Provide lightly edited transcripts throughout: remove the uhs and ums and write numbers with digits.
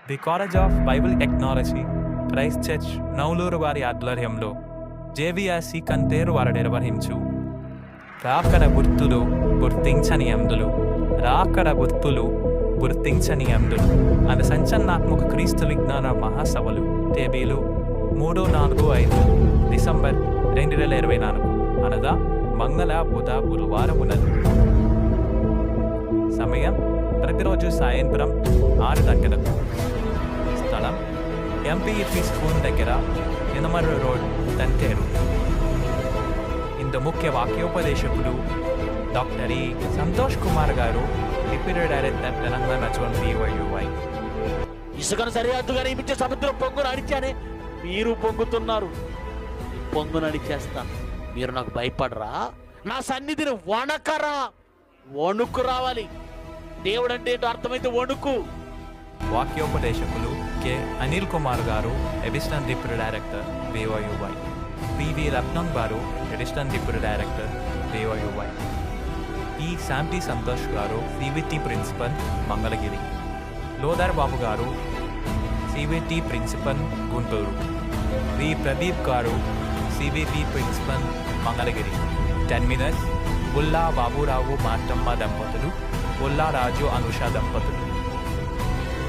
The college of Bible technology Christ church Nowluru వారి ఆధ్వర్యంలో జేవిఆర్సి కంటేరు వారు నిర్వహించు రాకడ గుర్తులు గుర్తించని అందులు రాకడ గుర్తులు గుర్తించని అందులు అనే సంచలనాత్మక క్రీస్తు విజ్ఞాన మహాసభలు తేదీలు 3, 4, 5 డిసెంబర్ 2024 అనగా మంగళ బుధ గురువారం ఉన్నది. సమయం ప్రతిరోజు సాయంత్రం 6 గంటలకు. స్థలం ఎంపీఈపీ స్కూల్ దగ్గర యనమర రోడ్, తంతేరు. ఇందు ముఖ్య వాక్యోపదేశకులు డాక్టర్ సంతోష్ కుమార్ గారు, deputy director Telangana zone BYUY. ఇసుకను సరిహద్దుగా నియమించే సముద్రం పొంగును అడిచానే మీరు పొంగుతున్నారు. పొంగును అడిచేస్తాను, మీరు నాకు భయపడరా? నా సన్నిధిని వణకరా? వణుకు రావాలి. దేవుడు అంటే ఏంటో అర్థమైతే వణుకు. వాక్యోపదేశకులు కె అనిల్ కుమార్ గారు, additional deputy director BYUY. PV Ratnam గారు, అడిషనల్ డిప్యూటీ డైరెక్టర్ BYUY. ఈ శాంతి సంతోష్ గారు, CVT ప్రిన్సిపల్ మంగళగిరి. లోదర్ బాబు గారు, CVT ప్రిన్సిపల్ గుంటూరు. వి ప్రదీప్ గారు, CVP ప్రిన్సిపల్ మంగళగిరి. 10 minutes ఉల్లా బాబురావు మార్తమ్మ దంపతులు, ఉల్లా రాజు అనుష దంపతులు.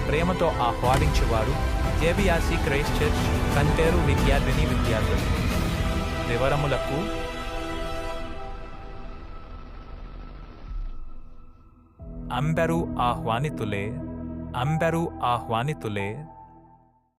ప్రేమతో ఆహ్వానించేవారు జేవిఆర్సి క్రైస్ట్ చర్చ్ కంటేరు విద్యార్థులు. వివరములకు అందరూ ఆహ్వానితులే.